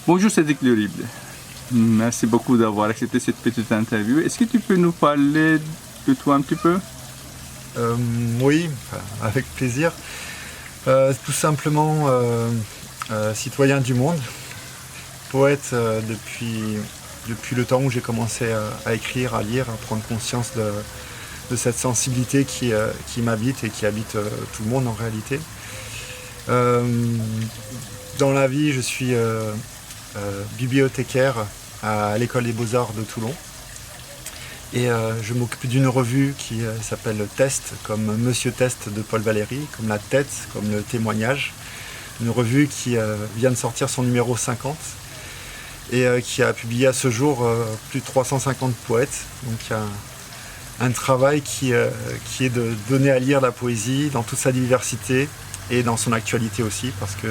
Bonjour Cédric Lerible, merci beaucoup d'avoir accepté cette petite interview. Est-ce que tu peux nous parler de toi un petit peu? Oui, avec plaisir. Tout simplement citoyen du monde, poète depuis le temps où j'ai commencé à écrire, à lire, à prendre conscience de cette sensibilité qui m'habite et qui habite tout le monde en réalité. Dans la vie, je suis bibliothécaire à l'École des Beaux-Arts de Toulon. Et je m'occupe d'une revue qui s'appelle Test, comme Monsieur Test de Paul Valéry, comme la tête, comme le témoignage. Une revue qui vient de sortir son numéro 50 et qui a publié à ce jour plus de 350 poètes. Donc il y a un travail qui est de donner à lire la poésie dans toute sa diversité et dans son actualité aussi, parce que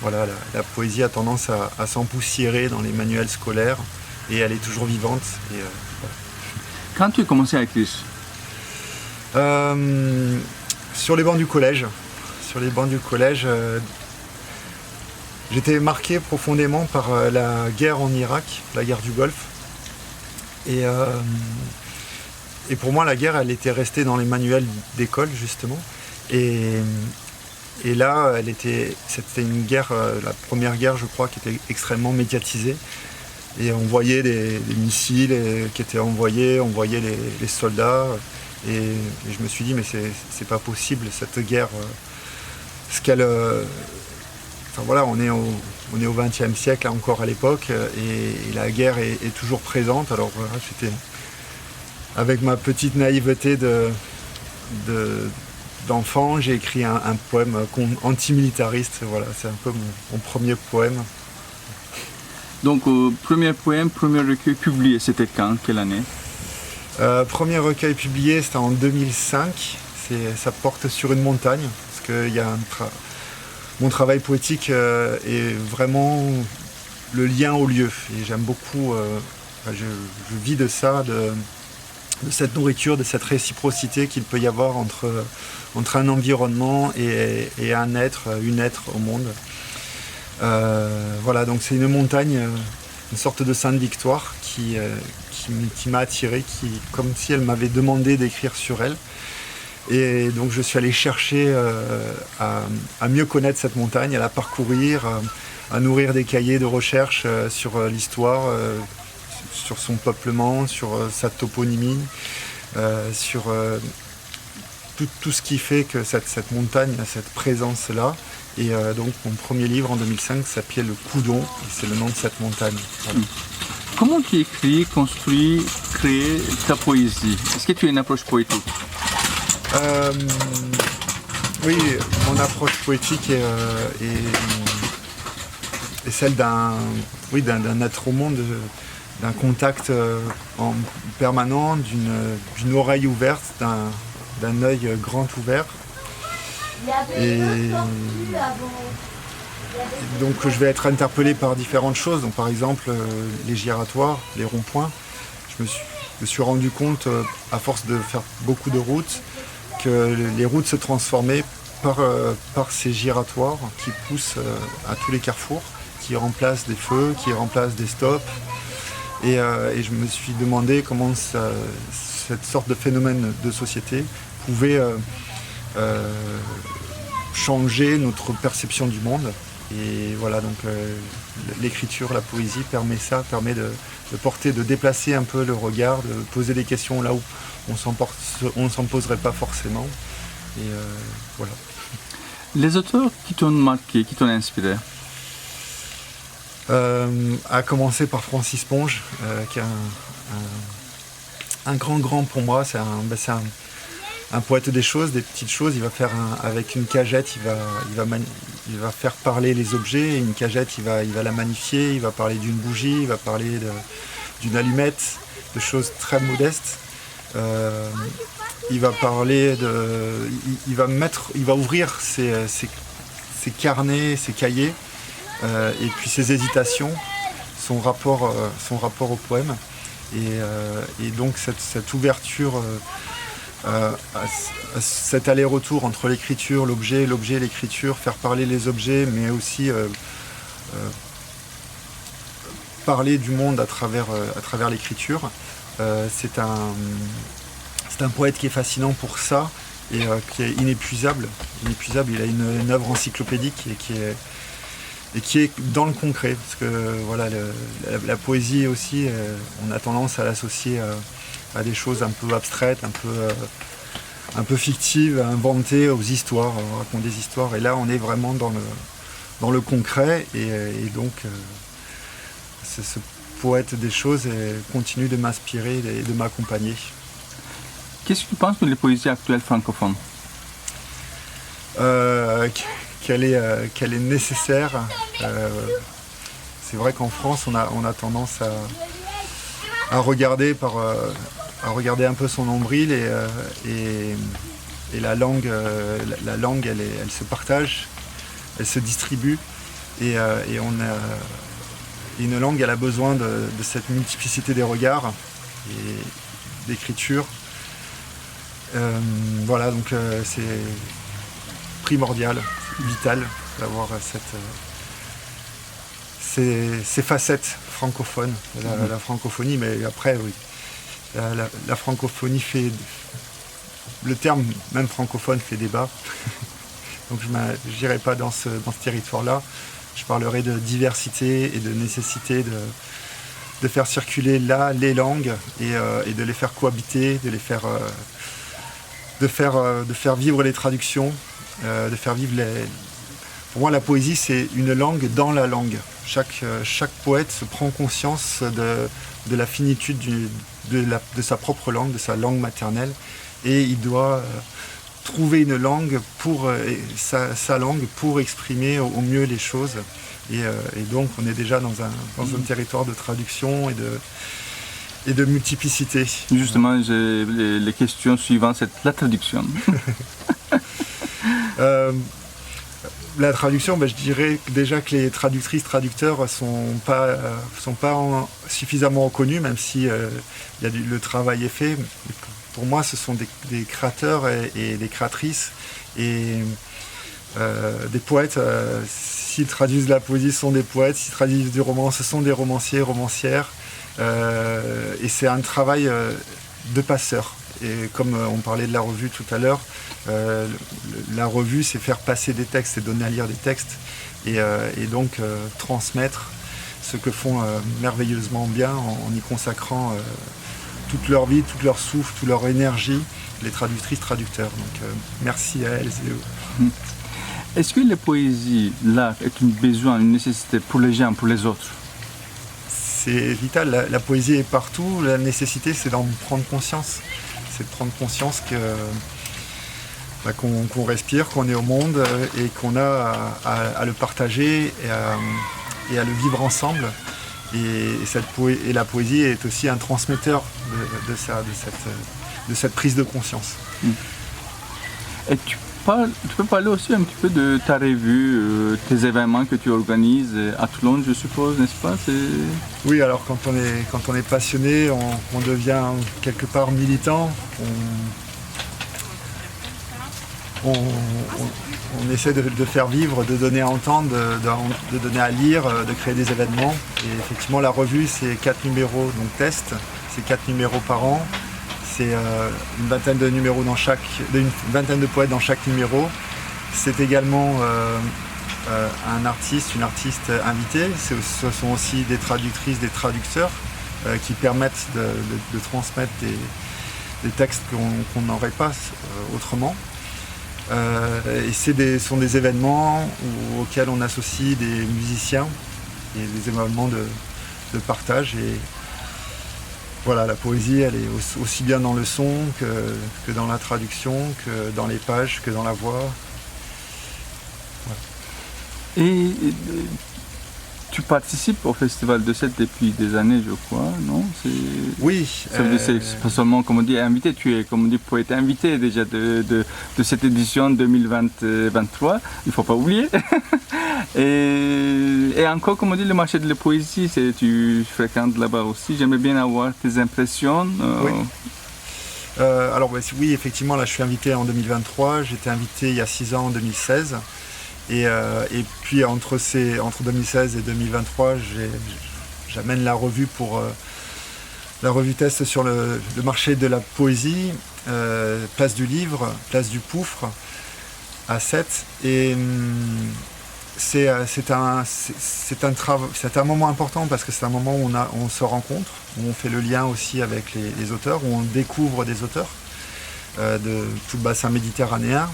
voilà, la poésie a tendance à s'empoussiérer dans les manuels scolaires et elle est toujours vivante. Et, voilà. Quand tu as commencé à écrire? Sur les bancs du collège. J'étais marqué profondément par la guerre en Irak, la guerre du Golfe. Et pour moi, la guerre, elle était restée dans les manuels d'école, justement. Et là, c'était une guerre, la première guerre, je crois, qui était extrêmement médiatisée. Et on voyait des missiles qui étaient envoyés, on voyait les soldats. Et je me suis dit, mais c'est pas possible, cette guerre. Enfin voilà, on est au XXe siècle, encore à l'époque, et la guerre est toujours présente. Alors voilà, j'étais avec ma petite naïveté d'enfant, j'ai écrit un poème antimilitariste. Voilà, c'est un peu mon premier poème. Donc, premier poème, premier recueil publié, c'était quand? Quelle année? Premier recueil publié, c'était en 2005. Ça porte sur une montagne, parce que mon travail poétique est vraiment le lien au lieu. Et j'aime beaucoup, je vis de ça, de cette nourriture, de cette réciprocité qu'il peut y avoir entre un environnement et un être, une être au monde. Voilà, donc c'est une montagne, une sorte de Sainte Victoire qui m'a attiré, comme si elle m'avait demandé d'écrire sur elle. Et donc je suis allé chercher à mieux connaître cette montagne, à la parcourir, à nourrir des cahiers de recherche sur l'histoire, sur son peuplement, sur sa toponymie, sur tout ce qui fait que cette montagne a cette présence-là. Et donc mon premier livre en 2005 s'appelait Le Coudon, et c'est le nom de cette montagne. Voilà. Comment tu écris, construis, crées ta poésie? Est-ce que tu as une approche poétique? Oui, mon approche poétique est celle d'un être au monde, d'un contact en permanent, d'une oreille ouverte, d'un œil grand ouvert. Et donc je vais être interpellé par différentes choses. Donc, par exemple, les giratoires, les ronds-points. Je me suis rendu compte, à force de faire beaucoup de routes, que les routes se transformaient par ces giratoires qui poussent à tous les carrefours, qui remplacent des feux, qui remplacent des stops. Et je me suis demandé comment cette sorte de phénomène de société pouvait changer notre perception du monde. Et voilà, donc l'écriture, la poésie permet de porter, de déplacer un peu le regard, de poser des questions là où on ne s'en poserait pas forcément. Et voilà. Les auteurs qui t'ont marqué, qui t'ont inspiré? À commencer par Francis Ponge, qui est un grand pour moi. C'est un poète des choses, des petites choses. Il va faire avec une cagette, il va faire parler les objets. Et une cagette, il va la magnifier. Il va parler d'une bougie, il va parler d'une allumette, de choses très modestes. Il va parler il va ouvrir ses carnets, ses cahiers et puis ses hésitations, son rapport au poème. Et donc cette ouverture, à cet aller-retour entre l'écriture, l'objet, l'écriture, faire parler les objets, mais aussi parler du monde à travers l'écriture. C'est un poète qui est fascinant pour ça et qui est inépuisable. Il a une œuvre encyclopédique et qui est dans le concret. Parce que voilà, la poésie aussi, on a tendance à l'associer à des choses un peu abstraites, un peu fictives, à inventer aux histoires, on raconte des histoires. Et là, on est vraiment dans le concret et donc ce poète des choses continue de m'inspirer et de m'accompagner. Qu'est-ce que tu penses de la poésie actuelle francophone? Qu'elle est nécessaire. C'est vrai qu'en France, on a tendance à regarder un peu son nombril et la langue, elle se partage, elle se distribue et une langue, elle a besoin de cette multiplicité des regards et d'écriture. Voilà, donc c'est primordial, vital d'avoir ces facettes francophones, la francophonie, mais après oui, la francophonie fait, le terme même francophone fait débat, donc je n'irai pas dans ce territoire-là, je parlerai de diversité et de nécessité de faire circuler là les langues et de les faire cohabiter, de faire vivre les traductions, de faire vivre les... Pour moi, la poésie, c'est une langue dans la langue. Chaque poète se prend conscience de la finitude de sa propre langue, de sa langue maternelle, et il doit trouver une langue sa langue pour exprimer au mieux les choses. Et donc, on est déjà dans un territoire de traduction et de multiplicité. Justement, les questions suivantes, c'est la traduction. La traduction, je dirais déjà que les traductrices, traducteurs sont pas suffisamment reconnus, même si le travail est fait. Pour moi, ce sont des créateurs et des créatrices et des poètes. S'ils traduisent la poésie, ce sont des poètes. S'ils traduisent du roman, ce sont des romanciers, romancières. Et c'est un travail de passeur. Et comme on parlait de la revue tout à l'heure, la revue, c'est faire passer des textes et donner à lire des textes et donc transmettre ce que font merveilleusement bien en y consacrant toute leur vie, tout leur souffle, toute leur énergie, les traductrices, traducteurs. Donc merci à elles et eux. Est-ce que la poésie, là, est un besoin, une nécessité pour les gens, pour les autres? C'est vital, la poésie est partout, la nécessité c'est d'en prendre conscience. C'est de prendre conscience qu'on respire, qu'on est au monde et qu'on a à le partager et à le vivre ensemble. Et la poésie est aussi un transmetteur de cette prise de conscience. Et tu peux parler aussi un petit peu de ta revue, tes événements que tu organises à Toulon, je suppose, n'est-ce pas? Oui, alors quand on est passionné, on devient quelque part militant. On essaie de faire vivre, de donner à entendre, de donner à lire, de créer des événements. Et effectivement, la revue, c'est 4 numéros, donc test, c'est 4 numéros par an. C'est une vingtaine de numéros une vingtaine de poètes dans chaque numéro. C'est également une artiste invitée. Ce sont aussi des traductrices, des traducteurs qui permettent de transmettre des textes qu'on n'aurait pas autrement. Et ce sont des événements auxquels on associe des musiciens et des événements de partage. Et voilà, la poésie, elle est aussi bien dans le son que dans la traduction, que dans les pages, que dans la voix. Voilà. Et Tu participes au Festival de Sète depuis des années, je crois, non? Oui. Ça veut dire que c'est pas seulement, comme on dit, invité, tu es, comme on dit, poète invité déjà de cette édition 2023, il ne faut pas oublier. et encore, comme on dit, le marché de la poésie, tu fréquentes là-bas aussi. J'aimerais bien avoir tes impressions. Oui. Alors oui, effectivement, là je suis invité en 2023, j'étais invité il y a 6 ans en 2016. Et puis entre 2016 et 2023, j'amène la revue pour la revue test sur le marché de la poésie, place du livre, place du Poufre à Sète. Et c'est un moment important parce que c'est un moment où on se rencontre, où on fait le lien aussi avec les auteurs, où on découvre des auteurs de tout le bassin méditerranéen.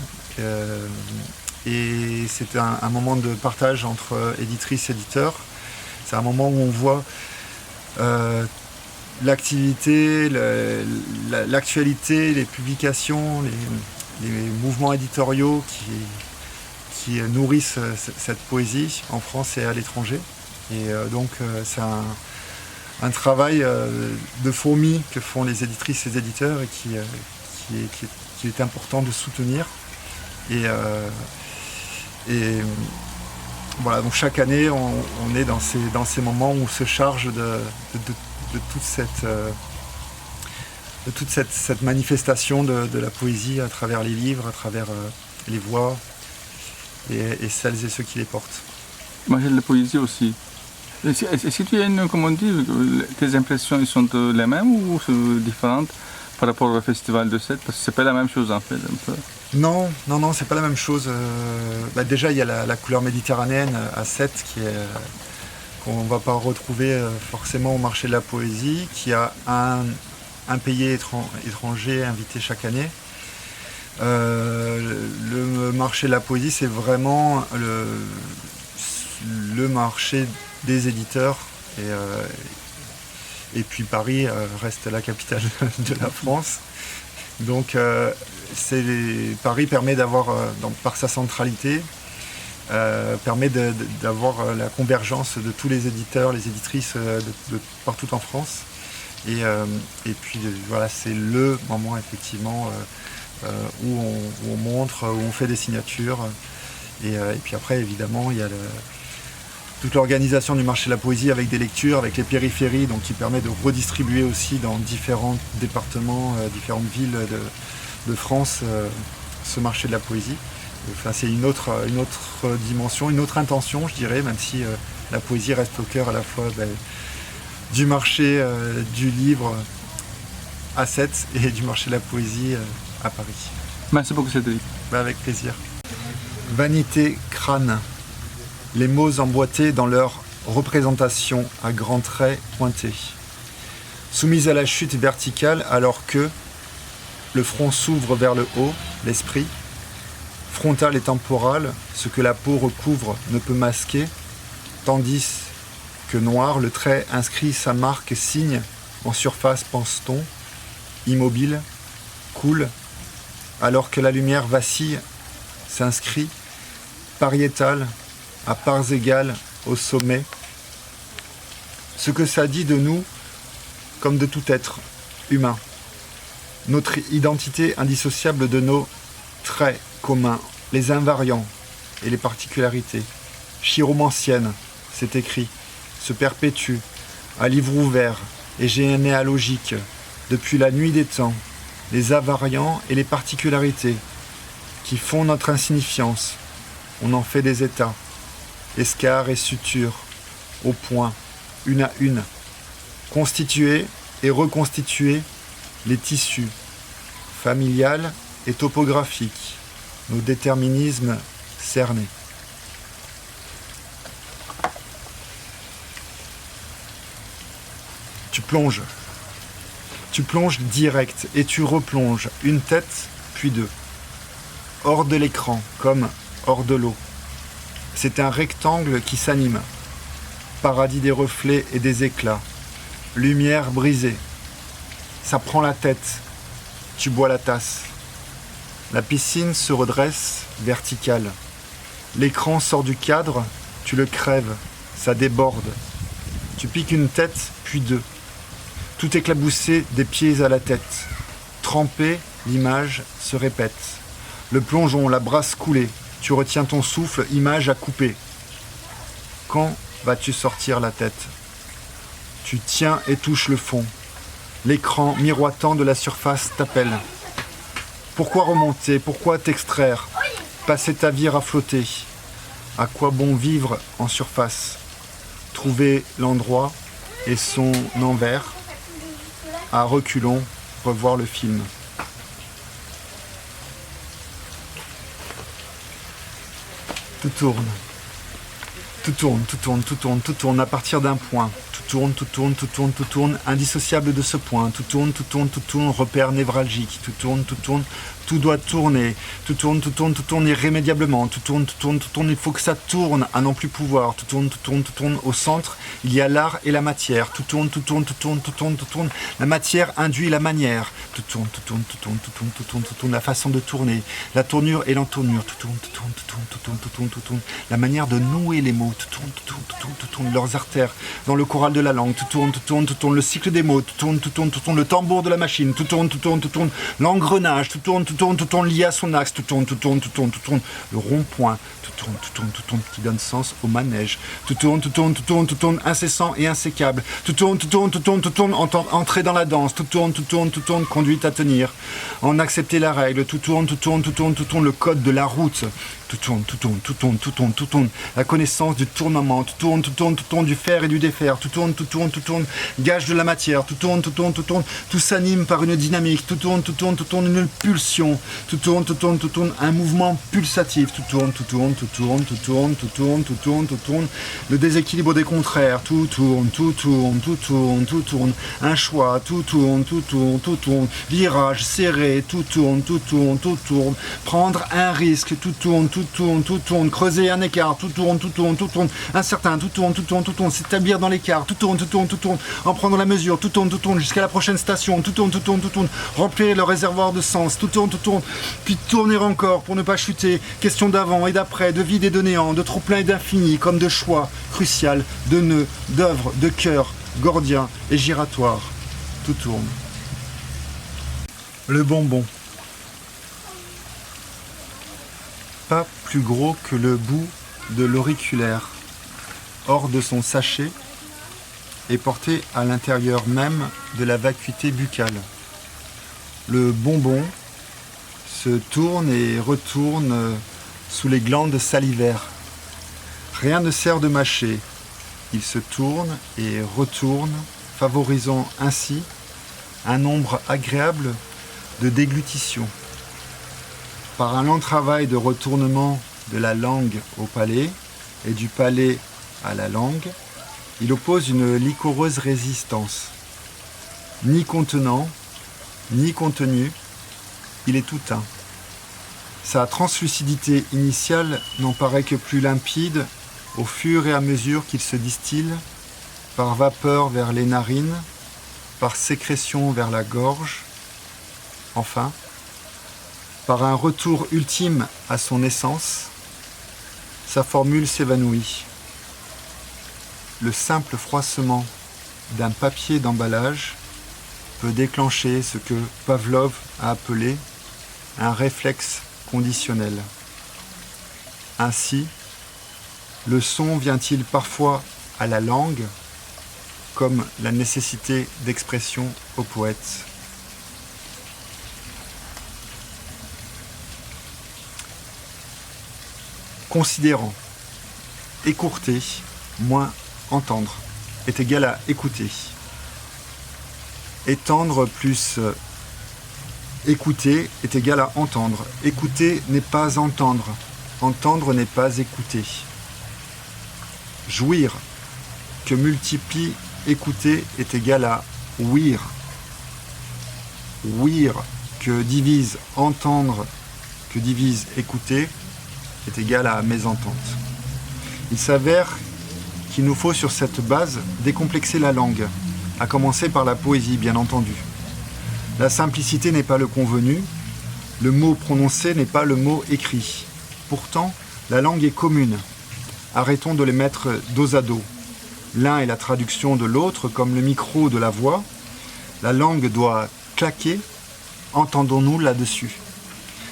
Et c'est un moment de partage entre éditrices et éditeurs. C'est un moment où on voit l'activité, l'actualité, les publications, les mouvements éditoriaux qui nourrissent cette poésie en France et à l'étranger. Et donc c'est un travail de fourmi que font les éditrices et les éditeurs et qui est important de soutenir. Et voilà, donc chaque année, on est dans ces moments où on se charge de toute cette manifestation de la poésie à travers les livres, à travers les voix et celles et ceux qui les portent. Moi, j'ai de la poésie aussi. Est-ce que tu as comment on dit, tes impressions ils sont les mêmes ou différentes par rapport au festival de Sète? Parce que c'est pas la même chose en fait. Un peu. Non, c'est pas la même chose. Déjà, il y a la couleur méditerranéenne à Sète qu'on ne va pas retrouver forcément au marché de la poésie, qui a un pays étranger invité chaque année. Le marché de la poésie, c'est vraiment le marché des éditeurs. Et puis Paris reste la capitale de la France. Donc Paris permet d'avoir, par sa centralité, permet d'avoir la convergence de tous les éditeurs, les éditrices de partout en France. Et puis voilà, c'est le moment effectivement où on montre, où on fait des signatures. Et puis après, évidemment, il y a toute l'organisation du marché de la poésie avec des lectures, avec les périphéries, donc qui permet de redistribuer aussi dans différents départements, différentes villes de France, ce marché de la poésie. Enfin, c'est une autre dimension, une autre intention, je dirais, même si la poésie reste au cœur à la fois du marché du livre à Sète et du marché de la poésie à Paris. Merci beaucoup, Cédric. Avec plaisir. Vanité, crâne. Les mots emboîtés dans leur représentation à grands traits pointés. Soumise à la chute verticale alors que le front s'ouvre vers le haut, l'esprit, frontal et temporal, ce que la peau recouvre ne peut masquer, tandis que noir, le trait inscrit sa marque signe, en surface pense-t-on, immobile, coule, alors que la lumière vacille, s'inscrit, pariétale, à parts égales au sommet. Ce que ça dit de nous, comme de tout être humain. Notre identité indissociable de nos traits communs, les invariants et les particularités. Chiromancienne, c'est écrit, se perpétue, à livre ouvert et généalogique, depuis la nuit des temps, les invariants et les particularités, qui font notre insignifiance. On en fait des états. Escarres et sutures, au point, une à une, constituer et reconstituer les tissus, familial et topographiques, nos déterminismes cernés. Tu plonges direct et tu replonges une tête puis deux, hors de l'écran comme hors de l'eau. C'est un rectangle qui s'anime, paradis des reflets et des éclats, lumière brisée. Ça prend la tête, tu bois la tasse. La piscine se redresse verticale. L'écran sort du cadre, tu le crèves, ça déborde. Tu piques une tête, puis deux. Tout éclaboussé des pieds à la tête. Trempé, l'image se répète. Le plongeon, la brasse coulée. Tu retiens ton souffle, image à couper. Quand vas-tu sortir la tête? Tu tiens et touches le fond. L'écran miroitant de la surface t'appelle. Pourquoi remonter? Pourquoi t'extraire? Passer ta vie à flotter. À quoi bon vivre en surface? Trouver l'endroit et son envers. À reculons, revoir le film. Tout tourne. Tout tourne, tout tourne, tout tourne, tout tourne à partir d'un point. Tout tourne, tout tourne, tout tourne, tout tourne, indissociable de ce point. Tout tourne, tout tourne, tout tourne, repère névralgique. Tout tourne, tout doit tourner. Tout tourne irrémédiablement. Tout tourne, il faut que ça tourne à n'en plus pouvoir. Tout tourne, au centre, il y a l'art et la matière. Tout tourne, la matière induit la manière. Tout tourne, la façon de tourner. La tournure et l'entournure. Tout tourne, la manière de nouer les mots. Tout tourne, leurs artères dans le choral de la langue. Tout tourne, le cycle des mots. Tout tourne, le tambour de la machine. Tout tourne, l'engrenage. Tout tourne, lié à son axe. Tout tourne, le rond-point. Tout tourne, qui donne sens au manège. Tout tourne, incessant et insécable. Tout tourne, entrer dans la danse. Tout tourne, conduite à tenir. En accepter la règle. Tout tourne, le code de la route. Tout tourne, la connaissance du tournement. Tout tourne, du faire et du défaire. Tout tourne, gage de la matière. Tout tourne, tout s'anime par une dynamique. Tout tourne, une pulsion. Tout tourne, un mouvement pulsatif. Tout tourne, le déséquilibre des contraires. Tout tourne, un choix. Tout tourne, virage serré. Tout tourne, prendre un risque. Tout tourne, creuser un écart. Tout tourne, incertain. Tout tourne, s'établir dans l'écart. Tout tourne, en prendre la mesure. Tout tourne, jusqu'à la prochaine station. Tout tourne, remplir le réservoir de sens. Tout tourne, puis tourner encore pour ne pas chuter. Question d'avant et d'après, de vide et de néant, de trop plein et d'infini, comme de choix crucial, de nœuds, d'œuvres, de cœurs, gordiens et giratoires. Tout tourne. Le bonbon. Pas plus gros que le bout de l'auriculaire, hors de son sachet et porté à l'intérieur même de la vacuité buccale. Le bonbon se tourne et retourne sous les glandes salivaires. Rien ne sert de mâcher. Il se tourne et retourne, favorisant ainsi un nombre agréable de déglutition. Par un lent travail de retournement de la langue au palais et du palais à la langue, il oppose une liquoreuse résistance. Ni contenant, ni contenu, il est tout un. Sa translucidité initiale n'en paraît que plus limpide au fur et à mesure qu'il se distille, par vapeur vers les narines, par sécrétion vers la gorge, enfin, par un retour ultime à son essence, sa formule s'évanouit. Le simple froissement d'un papier d'emballage peut déclencher ce que Pavlov a appelé un réflexe conditionnel. Ainsi, le son vient-il parfois à la langue, comme la nécessité d'expression au poète. Considérant, écourter, moins entendre, est égal à écouter. Étendre plus écouter est égal à entendre. Écouter n'est pas entendre. Entendre n'est pas écouter. Jouir, que multiplie écouter, est égal à ouïr. Ouïr, que divise entendre, que divise écouter, est égal à mésentente. Il s'avère qu'il nous faut sur cette base décomplexer la langue, à commencer par la poésie, bien entendu. La simplicité n'est pas le convenu, le mot prononcé n'est pas le mot écrit. Pourtant, la langue est commune. arrêtons de les mettre dos à dos. L'un est la traduction de l'autre, comme le micro de la voix. La langue doit claquer. Entendons-nous là-dessus?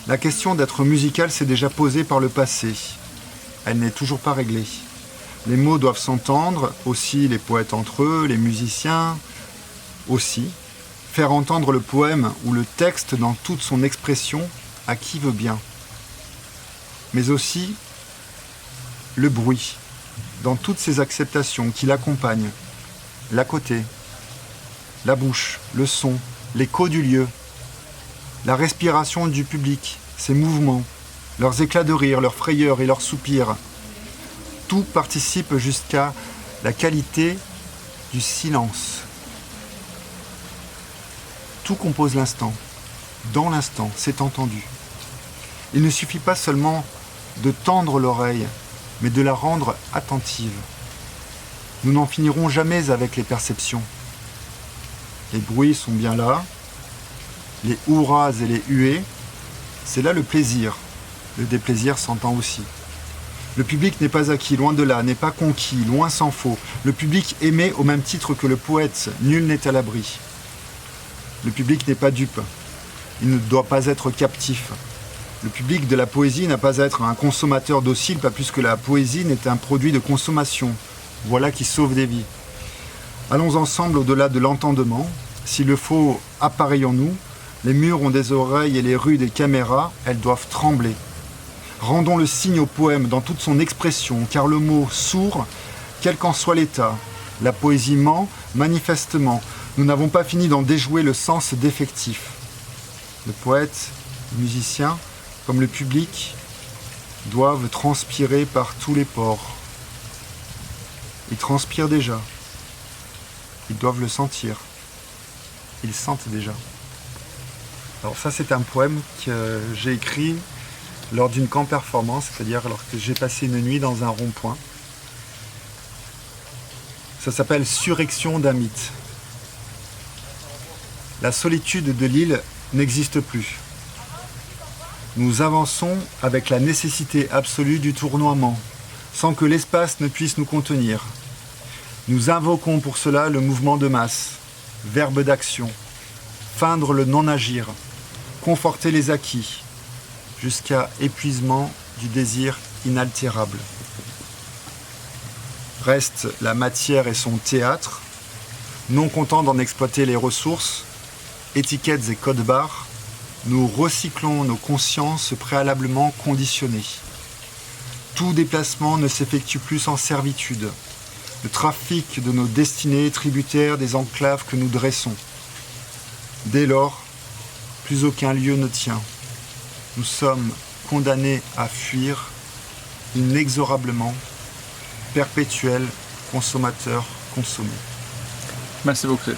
La question d'être musical s'est déjà posée par le passé. Elle n'est toujours pas réglée. Les mots doivent s'entendre, aussi les poètes entre eux, les musiciens aussi. Faire entendre le poème ou le texte dans toute son expression à qui veut bien. Mais aussi le bruit, dans toutes ses acceptations qui l'accompagnent. L'à côté, la bouche, le son, l'écho du lieu, la respiration du public, ses mouvements, leurs éclats de rire, leurs frayeurs et leurs soupirs. Tout participe jusqu'à la qualité du silence. Tout compose l'instant. Dans l'instant, c'est entendu. Il ne suffit pas seulement de tendre l'oreille, mais de la rendre attentive. Nous n'en finirons jamais avec les perceptions. Les bruits sont bien là, les hurrahs et les huées, c'est là le plaisir. Le déplaisir s'entend aussi. Le public n'est pas acquis, loin de là, n'est pas conquis, loin s'en faut. Le public aimait au même titre que le poète, nul n'est à l'abri. Le public n'est pas dupe, il ne doit pas être captif. Le public de la poésie n'a pas à être un consommateur docile, pas plus que la poésie n'est un produit de consommation. Voilà qui sauve des vies. Allons ensemble au-delà de l'entendement. S'il le faut, appareillons-nous. Les murs ont des oreilles et les rues des caméras, elles doivent trembler. Rendons le signe au poème dans toute son expression, car le mot sourd, quel qu'en soit l'état, la poésie ment manifestement. Nous n'avons pas fini d'en déjouer le sens défectif. Le poète, le musicien, comme le public, doivent transpirer par tous les pores. Ils transpirent déjà. Ils doivent le sentir. Ils sentent déjà. Alors ça, c'est un poème que j'ai écrit lors d'une camp performance, c'est-à-dire alors que j'ai passé une nuit dans un rond-point. Ça s'appelle Surrection d'un mythe. La solitude de l'île n'existe plus. Nous avançons avec la nécessité absolue du tournoiement, sans que l'espace ne puisse nous contenir. Nous invoquons pour cela le mouvement de masse, verbe d'action, feindre le non-agir, conforter les acquis, jusqu'à épuisement du désir inaltérable. Reste la matière et son théâtre, non content d'en exploiter les ressources, étiquettes et codes-barres, nous recyclons nos consciences préalablement conditionnées. Tout déplacement ne s'effectue plus sans servitude. Le trafic de nos destinées est tributaire des enclaves que nous dressons. Dès lors, plus aucun lieu ne tient. Nous sommes condamnés à fuir inexorablement, perpétuels consommateurs consommés. Merci beaucoup.